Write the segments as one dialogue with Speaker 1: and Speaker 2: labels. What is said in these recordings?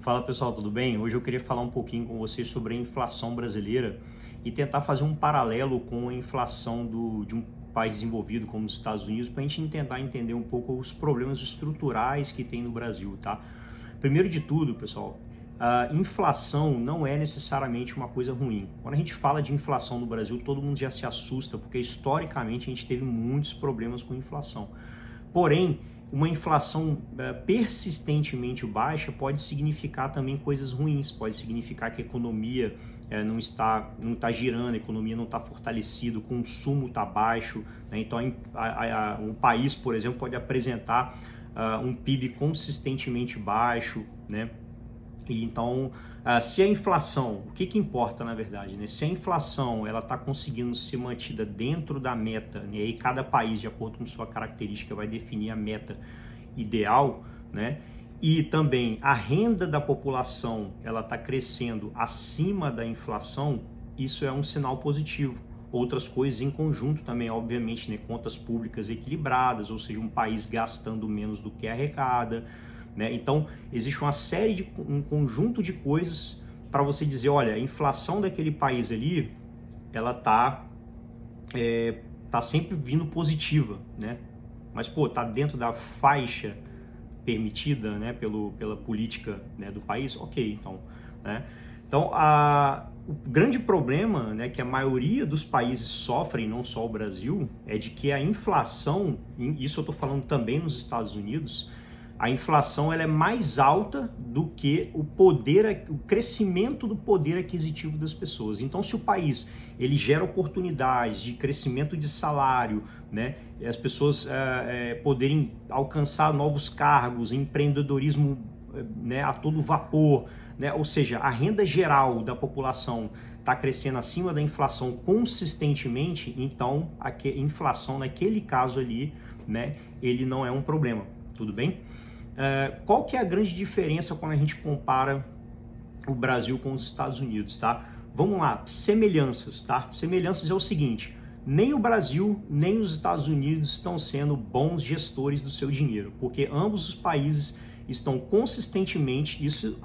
Speaker 1: Fala pessoal, tudo bem? Hoje eu queria falar um pouquinho com vocês sobre a inflação brasileira e tentar fazer um paralelo com a inflação de um país desenvolvido como os Estados Unidos para a gente tentar entender um pouco os problemas estruturais que tem no Brasil, tá? Primeiro de tudo, pessoal, a inflação não é necessariamente uma coisa ruim. Quando a gente fala de inflação no Brasil, todo mundo já se assusta porque historicamente a gente teve muitos problemas com inflação. Porém, uma inflação persistentemente baixa pode significar também coisas ruins, pode significar que a economia não está girando, a economia não está fortalecida, o consumo está baixo, né? Então um país, por exemplo, pode apresentar um PIB consistentemente baixo, né? E então, se a inflação, o que importa na verdade, né? Se a inflação ela está conseguindo ser mantida dentro da meta, né? E cada país, de acordo com sua característica, vai definir a meta ideal, né? E também a renda da população ela está crescendo acima da inflação, isso é um sinal positivo. Outras coisas em conjunto também, obviamente, né? Contas públicas equilibradas, ou seja, um país gastando menos do que arrecada, né? Então, existe uma série um conjunto de coisas para você dizer, olha, a inflação daquele país ali, ela tá sempre vindo positiva, né? Mas, pô, tá dentro da faixa permitida, né, pela política, né, do país, ok, então, né? Então, o grande problema, né, que a maioria dos países sofrem, não só o Brasil, é de que a inflação, isso eu estou falando também nos Estados Unidos, a inflação ela é mais alta do que o crescimento do poder aquisitivo das pessoas. Então, se o país ele gera oportunidades de crescimento de salário, né, e as pessoas poderem alcançar novos cargos, empreendedorismo, né, a todo vapor, né, ou seja, a renda geral da população está crescendo acima da inflação consistentemente, então a inflação naquele caso ali, né, ele não é um problema, tudo bem? Qual que é a grande diferença quando a gente compara o Brasil com os Estados Unidos, tá? Vamos lá, semelhanças, tá? Semelhanças é o seguinte, nem o Brasil, nem os Estados Unidos estão sendo bons gestores do seu dinheiro, porque ambos os países estão consistentemente, isso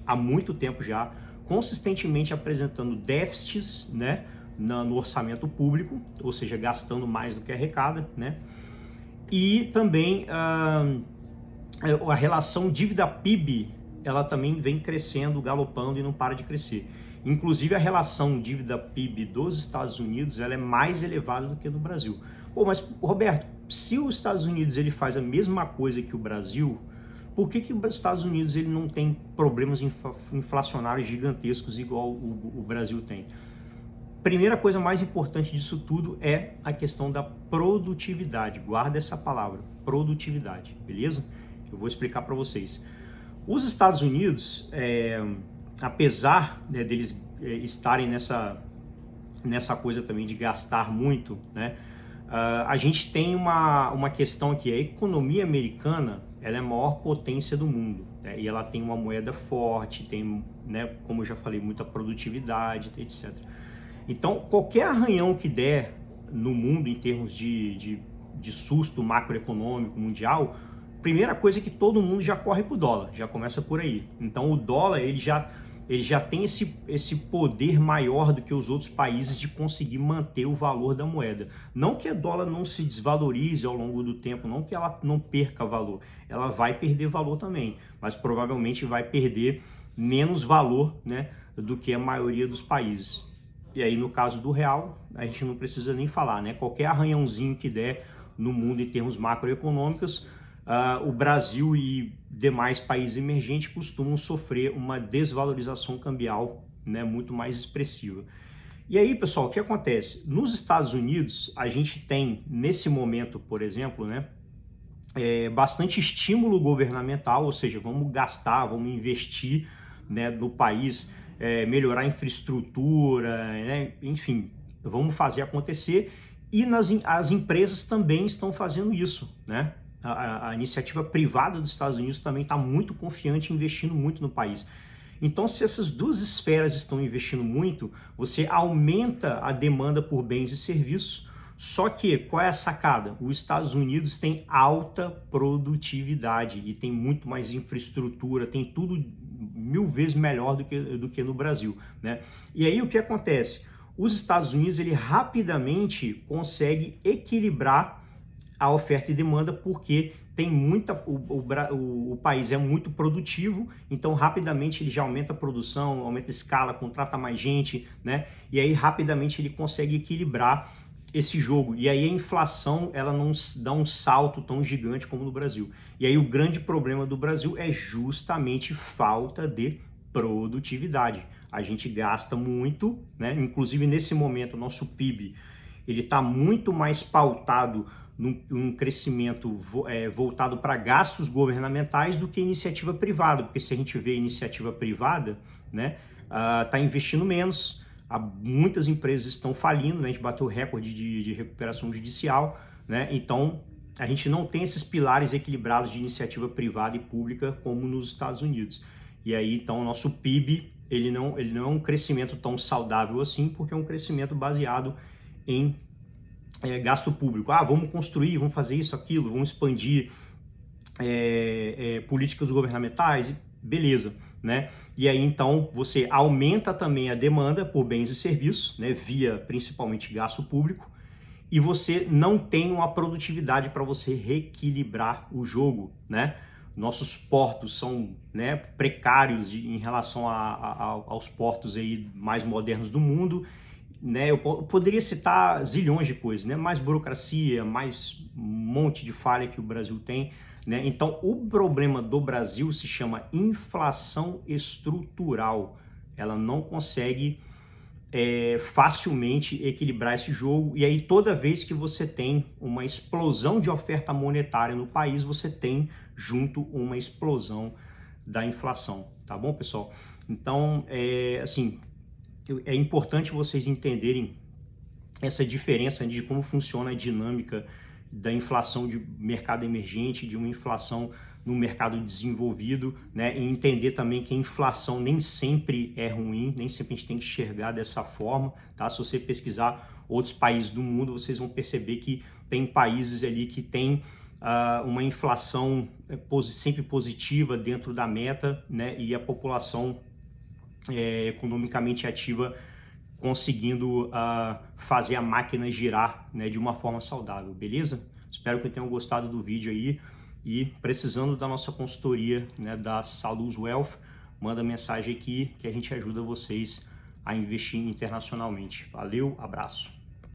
Speaker 1: há muito tempo já, consistentemente apresentando déficits, né, no orçamento público, ou seja, gastando mais do que arrecada, né? E também a relação dívida-PIB, ela também vem crescendo, galopando e não para de crescer. Inclusive a relação dívida-PIB dos Estados Unidos ela é mais elevada do que a do Brasil. Pô, mas Roberto, se os Estados Unidos ele faz a mesma coisa que o Brasil, por que os Estados Unidos ele não tem problemas inflacionários gigantescos igual o Brasil tem? Primeira coisa mais importante disso tudo é a questão da produtividade. Guarda essa palavra, produtividade, beleza? Eu vou explicar para vocês. Os Estados Unidos, apesar, né, deles estarem nessa coisa também de gastar muito, né, a gente tem uma questão aqui, a economia americana ela é a maior potência do mundo, né, e ela tem uma moeda forte, tem, né, como eu já falei, muita produtividade, etc. Então, qualquer arranhão que der no mundo em termos de susto macroeconômico mundial, primeira coisa é que todo mundo já corre pro dólar, já começa por aí. Então o dólar ele já tem esse poder maior do que os outros países de conseguir manter o valor da moeda. Não que a dólar não se desvalorize ao longo do tempo, não que ela não perca valor, ela vai perder valor também, mas provavelmente vai perder menos valor, né, do que a maioria dos países. E aí no caso do real, a gente não precisa nem falar, né? Qualquer arranhãozinho que der no mundo em termos macroeconômicos, o Brasil e demais países emergentes costumam sofrer uma desvalorização cambial, né, muito mais expressiva. E aí, pessoal, o que acontece? Nos Estados Unidos, a gente tem, nesse momento, por exemplo, né, bastante estímulo governamental, ou seja, vamos gastar, vamos investir, né, no país, melhorar a infraestrutura, né, enfim, vamos fazer acontecer. E as empresas também estão fazendo isso, né? A iniciativa privada dos Estados Unidos também está muito confiante, investindo muito no país. Então, se essas duas esferas estão investindo muito, você aumenta a demanda por bens e serviços, Só que, qual é a sacada? Os Estados Unidos tem alta produtividade e tem muito mais infraestrutura, tem tudo 1000 vezes melhor do que no Brasil, né? E aí o que acontece? Os Estados Unidos, ele rapidamente consegue equilibrar a oferta e demanda, porque tem o país é muito produtivo, então rapidamente ele já aumenta a produção, aumenta a escala, contrata mais gente, né? E aí rapidamente ele consegue equilibrar esse jogo. E aí a inflação, ela não dá um salto tão gigante como no Brasil. E aí o grande problema do Brasil é justamente falta de produtividade. A gente gasta muito, né? Inclusive nesse momento o nosso PIB ele está muito mais pautado num crescimento voltado para gastos governamentais do que iniciativa privada, porque se a gente vê iniciativa privada, né, tá investindo menos, muitas empresas estão falindo, né, a gente bateu recorde de recuperação judicial, né, então a gente não tem esses pilares equilibrados de iniciativa privada e pública como nos Estados Unidos. E aí, então, o nosso PIB, ele não é um crescimento tão saudável assim, porque é um crescimento baseado em gasto público. Vamos construir, vamos fazer isso, aquilo, vamos expandir políticas governamentais, beleza, né? E aí, então, você aumenta também a demanda por bens e serviços, né, via principalmente gasto público, e você não tem uma produtividade para você reequilibrar o jogo, né? Nossos portos são, né, precários em relação aos portos aí mais modernos do mundo, né? Eu poderia citar zilhões de coisas, né? Mais burocracia, mais um monte de falha que o Brasil tem, né? Então, o problema do Brasil se chama inflação estrutural. Ela não consegue facilmente equilibrar esse jogo, e aí toda vez que você tem uma explosão de oferta monetária no país, você tem junto uma explosão da inflação, tá bom, pessoal? Então, assim, é importante vocês entenderem essa diferença de como funciona a dinâmica da inflação de mercado emergente, de uma inflação no mercado desenvolvido, né? E entender também que a inflação nem sempre é ruim, nem sempre a gente tem que enxergar dessa forma, tá? Se você pesquisar outros países do mundo, vocês vão perceber que tem países ali que tem uma inflação sempre positiva dentro da meta, né? E a população economicamente ativa conseguindo fazer a máquina girar, né, de uma forma saudável, beleza? Espero que tenham gostado do vídeo aí, e precisando da nossa consultoria, né, da Salus Wealth, manda mensagem aqui que a gente ajuda vocês a investir internacionalmente. Valeu, abraço!